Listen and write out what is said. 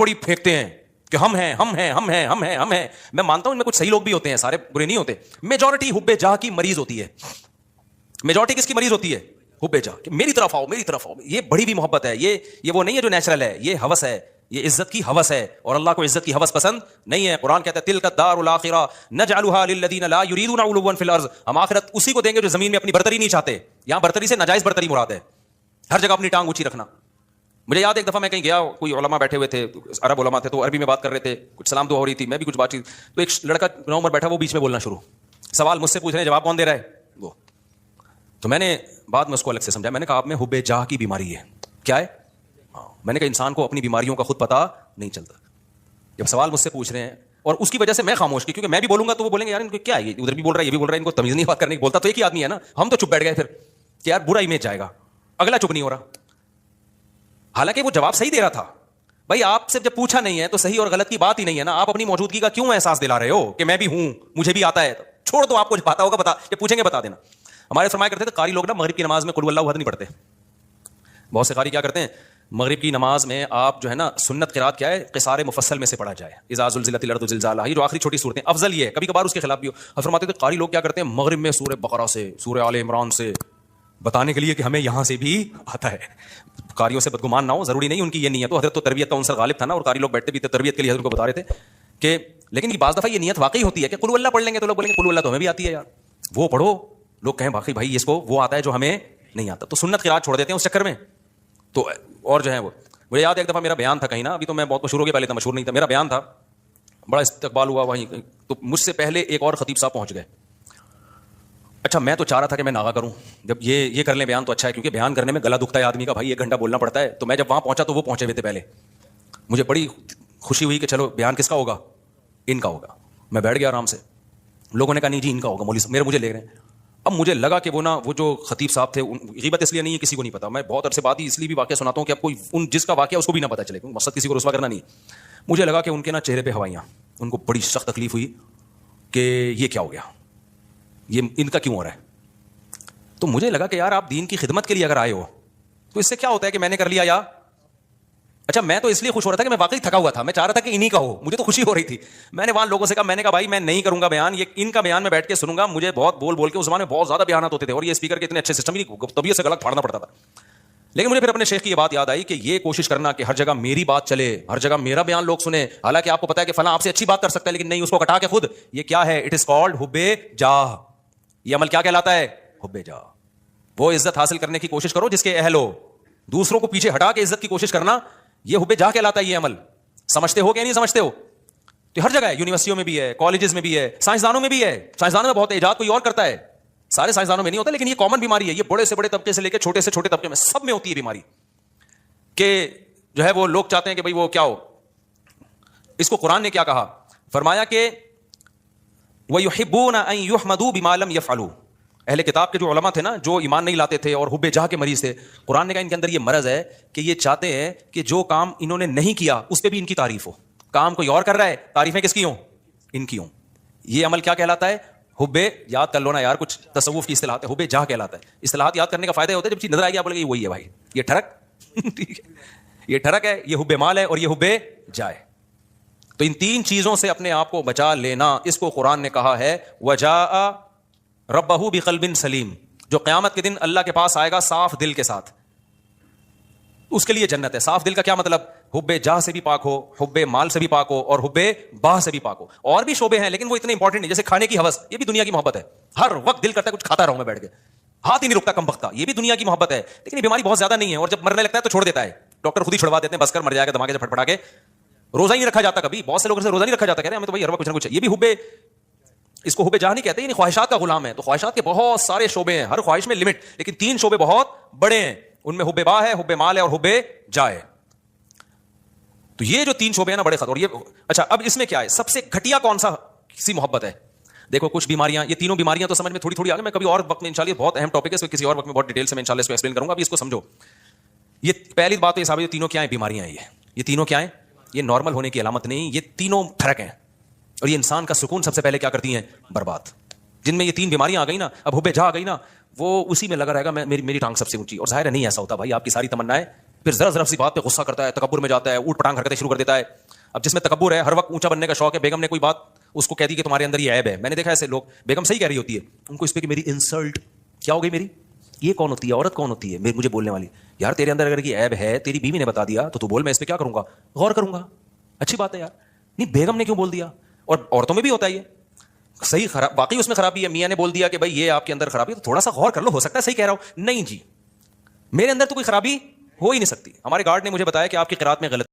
بڑی پھینکتے ہیں کہ ہم ہیں ہم ہیں ہم ہیں ہم ہیں ہم ہیں. میں مانتا ہوں ان میں کچھ صحیح لوگ بھی ہوتے ہیں, سارے برے نہیں ہوتے. میجورٹی حب جاہ کی مریض ہوتی ہے. میجورٹی کس کی مریض ہوتی ہے؟ حب جاہ. میری طرف آؤ میری طرف آؤ. یہ بڑی بھی محبت ہے, یہ وہ نہیں ہے جو نیچرل ہے, یہ ہوس ہے, یہ عزت کی ہوس ہے, اور اللہ کو عزت کی ہوس پسند نہیں ہے. قرآن کہتا ہے تلک الدار الاخرہ نجعلها للذین لا یریدون علوا فی الارض, ہم آخرت اسی کو دیں گے جو زمین میں اپنی برتری نہیں چاہتے. یہاں برتری سے ناجائز برتری مراد ہے, ہر جگہ اپنی ٹانگ اونچی رکھنا. مجھے یاد ایک دفعہ میں کہیں گیا, کوئی علماء بیٹھے ہوئے تھے, عرب علماء تھے, تو عربی میں بات کر رہے تھے, کچھ سلام دعا ہو رہی تھی, میں بھی کچھ بات چیت, تو ایک لڑکا نو عمر بیٹھا, وہ بیچ میں بولنا شروع, سوال مجھ سے پوچھ رہے ہیں, جواب کون دے رہا ہے وہ. تو میں نے بعد میں اس کو الگ سے سمجھا, میں نے کہا آپ میں حب جاہ کی بیماری ہے. کیا ہے؟ میں نے کہا انسان کو اپنی بیماریوں کا خود پتہ نہیں چلتا. جب سوال مجھ سے پوچھ رہے ہیں اور اس کی وجہ سے میں خاموش کی, کیونکہ میں بھی بولوں گا تو وہ بولیں گے یار ان کو کیا ہے, یہ ادھر بھی بول رہا ہے یہ بھی بول رہا ہے, ان کو تمیز نہیں بات کرنے کی. بولتا تو ایک ہی آدمی ہے نا, ہم تو چپ بیٹھ گئے پھر کہ یار برا امیج جائے گا, اگلا چپ نہیں ہو رہا. حالانکہ وہ جواب صحیح دے رہا تھا. بھائی آپ سے جب پوچھا نہیں ہے تو صحیح اور غلط کی بات ہی نہیں ہے نا, آپ اپنی موجودگی کا کیوں احساس دلا رہے ہو کہ میں بھی ہوں, مجھے بھی آتا ہے. چھوڑ دو, آپ کو پتا ہوگا بتا, یہ پوچھیں گے بتا دینا. ہمارے فرمایا کرتے تھے قاری لوگ نا مغرب کی نماز میں قل اللہ احد نہیں پڑھتے. بہت سے قاری کیا کرتے ہیں, مغرب کی نماز میں آپ جو ہے نا سنت قرات کیا ہے, قصار مفصل میں سے پڑھا جائے, اذا زلزلت الارض زلزالها, یہ جو آخری چھوٹی صورتیں افضل یہ ہے. کبھی کبھار اس کے خلاف بھی ہو. فرماتے تھے قاری لوگ کیا کرتے ہیں, مغرب میں سورہ بقرہ سے, سورہ آل عمران سے, بتانے کے لیے کہ ہمیں یہاں سے بھی آتا ہے. قاریوں سے بدگمان نہ ہو, ضروری نہیں ان کی یہ نیت ہو. حضرت تو تربیت کا عنصر غالب تھا نا, اور قاری لوگ بیٹھتے بھی تھے تربیت کے لیے, حضرت کو بتا رہے تھے کہ لیکن بعض دفعہ یہ نیت واقعی ہوتی ہے کہ قل اللہ پڑھ لیں گے تو لوگ بولیں گے قل اللہ تو ہمیں بھی آتی ہے یار, وہ پڑھو. لوگ کہیں باقی بھائی اس کو وہ آتا ہے جو ہمیں نہیں آتا, تو سنت قرات چھوڑ دیتے ہیں اس چکر میں. تو اور جو ہے وہ مجھے یاد ہے ایک دفعہ میرا بیان تھا کہیں نا, ابھی تو میں بہت مشہور ہو گیا, پہلے تو مشہور نہیں تھا. میرا بیان تھا, بڑا استقبال ہوا وہیں, تو مجھ سے پہلے ایک اور خطیب صاحب پہنچ گئے. اچھا میں تو چاہ رہا تھا کہ میں ناغا کروں, جب یہ کر لیں بیان تو اچھا ہے, کیونکہ بیان کرنے میں گلا دکھتا ہے آدمی کا, بھائی 1 گھنٹہ بولنا پڑتا ہے. تو میں جب وہاں پہنچا تو وہ پہنچے ہوئے تھے پہلے. مجھے بڑی خوشی ہوئی کہ چلو بیان کس کا ہوگا, ان کا ہوگا. میں بیٹھ گیا آرام سے. لوگوں نے کہا نہیں جی ان کا ہوگا, مولوی صاحب مجھے لے رہے ہیں. اب مجھے لگا کہ وہ جو خطیب صاحب تھے, غیبت اس لیے نہیں ہے, کسی کو نہیں پتا, میں بہت عرصے بعد ہی اس لیے بھی واقعہ سناتا ہوں کہ اب کوئی جس کا واقعہ اس کو بھی نہ پتا چلے, کیونکہ مقصد کسی کو رسوا کرنا نہیں. مجھے لگا کہ ان کے نا چہرے پہ ہوائیاں, ان کو بڑی سخت تکلیف ہوئی کہ یہ کیا ہو گیا, یہ ان کا کیوں ہو رہا ہے. تو مجھے لگا کہ یار آپ دین کی خدمت کے لیے اگر آئے ہو تو اس سے کیا ہوتا ہے کہ میں نے کر لیا یا اچھا. میں تو اس لیے خوش ہو رہا تھا کہ میں واقعی تھکا ہوا تھا, میں چاہ رہا تھا کہ انہی کا ہو, مجھے تو خوشی ہو رہی تھی. میں نے وہاں لوگوں سے کہا, میں نے کہا بھائی میں نہیں کروں گا بیان, یہ ان کا بیان میں بیٹھ کے سنوں گا. مجھے بہت بول کے اس زمانے میں بہت زیادہ بیانات ہوتے تھے, اور یہ اسپیکر کے اتنے اچھے سسٹم ہی طبیعت سے غلط پھاڑنا پڑتا تھا. لیکن مجھے پھر اپنے شیخ کی یہ بات یاد آئی کہ یہ کوشش کرنا کہ ہر جگہ میری بات چلے, ہر جگہ میرا بیان لوگ سنیں, حالانکہ آپ کو پتا ہے کہ فلاں آپ سے اچھی بات کر سکتا ہے, لیکن نہیں, اس کو کٹا کے خود. یہ کیا ہے, اٹ از کالڈ حب جاہ. یہ عمل کیا کہلاتا ہے, حب جاہ. وہ عزت حاصل کرنے کی کوشش کرو جس کے اہل ہو, دوسروں کو پیچھے ہٹا کے عزت کی کوشش کرنا, یہ حب جاہ کہلاتا ہے. یہ عمل سمجھتے ہو کہ نہیں سمجھتے ہو؟ تو ہر جگہ ہے, یونیورسٹیوں میں بھی ہے, کالجز میں بھی ہے, سائنسدانوں میں بھی ہے. سائنسدانوں میں بہت ایجاد کوئی اور کرتا ہے, سارے سائنسدانوں میں نہیں ہوتا, لیکن یہ کامن بیماری ہے. یہ بڑے سے بڑے طبقے سے لے کے چھوٹے سے چھوٹے طبقے میں سب میں ہوتی ہے بیماری, کہ جو ہے وہ لوگ چاہتے ہیں کہ بھائی وہ کیا ہو. اس کو قرآن نے کیا کہا, فرمایا کہ وَيُحِبُّونَ أَن يُحْمَدُوا بِمَا لَمْ يَفْعَلُوا. اہل کتاب کے جو علماء تھے نا, جو ایمان نہیں لاتے تھے اور حب جاہ کے مریض تھے, قرآن نے کہا ان کے اندر یہ مرض ہے کہ یہ چاہتے ہیں کہ جو کام انہوں نے نہیں کیا اس پہ بھی ان کی تعریف ہو. کام کوئی اور کر رہا ہے, تعریفیں کس کی ہوں, ان کی ہوں. یہ عمل کیا کہلاتا ہے, حب. یاد کر لو نا یار, کچھ تصوف کی اصطلاحات ہے, حب جاہ کہلاتا ہے. اصطلاحات یاد کرنے کا فائدہ ہوتا ہے, جب چیز نظر آئے گی آپ بولے گے وہی ہے بھائی, یہ ٹھڑک ٹھیک ہے, یہ ٹھڑک ہے, یہ حب مال ہے اور یہ حب جاہ. تو ان 3 چیزوں سے اپنے آپ کو بچا لینا, اس کو قرآن نے کہا ہے وجاء ربہ بقلب سلیم. جو قیامت کے دن اللہ کے پاس آئے گا صاف دل کے ساتھ, اس کے لیے جنت ہے. صاف دل کا کیا مطلب, حب جاہ سے بھی پاک ہو, حب مال سے بھی پاک ہو, اور حب باہ سے بھی پاک ہو. اور بھی شعبے ہیں لیکن وہ اتنے امپورٹنٹ نہیں, جیسے کھانے کی ہوس, یہ بھی دنیا کی محبت ہے. ہر وقت دل کرتا ہے کچھ کھاتا رہوں میں بیٹھ کے, ہاتھ ہی نہیں رکتا کم وقت کا, یہ بھی دنیا کی محبت ہے. لیکن یہ بیماری بہت زیادہ نہیں ہے, اور جب مرنے لگتا ہے تو چھوڑ دیتا ہے, ڈاکٹر خود ہی چھڑوا دیتے ہیں, بس کر مر جائے گا دھماکے سے پھٹ پھٹا کے. روزہ ہی نہیں رکھا جاتا کبھی, بہت سے لوگوں سے روزہ نہیں رکھا جاتا, کہتے ہیں ہمیں تو بھائی ہر وقت کچھ نہ کچھ. یہ بھی حب, اس کو حب جاہ نہیں کہتے, یعنی خواہشات کا غلام ہے. تو خواہشات کے بہت سارے شعبے ہیں, ہر خواہش میں لمٹ, لیکن 3 شعبے بہت بڑے ہیں. ان میں حب باہ ہے, حب مال ہے, اور حب جاہ ہے. تو یہ جو 3 شعبے ہیں نا بڑے خطر. اور یہ اچھا, اب اس میں کیا ہے, سب سے گھٹیا کون سا کسی محبت ہے. دیکھو کچھ بیماریاں, یہ تینوں بیماریاں تو سمجھ میں تھوڑی تھوڑی آ گئی, میں کبھی اور وقت میں انشاءاللہ, بہت اہم ٹاپک ہے, اس میں کسی اور وقت میں بہت ڈیٹیل سے میں انشاءاللہ اس کو ایکسپلین کروں گا. ابھی اس کو سمجھو. یہ پہلی بات تو یہ صاحب, یہ تینوں کیا ہیں, بیماریاں ہیں. یہ تینوں کیا ہیں, یہ نارمل ہونے کی علامت نہیں, یہ تینوں ٹھڑک ہیں, اور یہ انسان کا سکون سب سے پہلے کیا کرتی ہیں, برباد. جن میں یہ 3 بیماریاں آ گئی نا, اب حب جاہ آ گئی نا, وہ اسی میں لگا رہے گا میری ٹانگ سب سے اونچی. اور ظاہر ہے نہیں ایسا ہوتا بھائی, آپ کی ساری تمنائیں پھر ذرا ذرا سی بات پہ غصہ کرتا ہے, تکبر میں جاتا ہے, اوٹ پٹانگ حرکتیں شروع کر دیتا ہے. اب جس میں تکبر ہے, ہر وقت اونچا بننے کا شوق ہے, بیگم نے کوئی بات اس کو کہہ دی کہ تمہارے اندر یہ عیب ہے. میں نے دیکھا ایسے لوگ, بیگم صحیح کہہ رہی ہوتی ہے, ان کو اس پہ کہ میری انسلٹ کیا ہو گئی, میری یہ کون ہوتی ہے, عورت کون ہوتی ہے مجھے بولنے والی. یار تیرے اندر اگر یہ عیب ہے, تیری بیوی نے بتا دیا تو بول, میں اس پہ کیا کروں گا, غور کروں گا. اچھی بات ہے یار, نہیں بیگم نے کیوں بول دیا. اور عورتوں میں بھی ہوتا ہے یہ, صحیح خراب واقعی اس میں خرابی ہے, میاں نے بول دیا کہ بھائی یہ آپ کے اندر خرابی ہے, تو تھوڑا سا غور کر لو, ہو سکتا ہے صحیح کہہ رہا ہوں. نہیں جی, میرے اندر تو کوئی خرابی ہو ہی نہیں سکتی. ہمارے گارڈ نے مجھے بتایا کہ آپ کی قرات میں غلط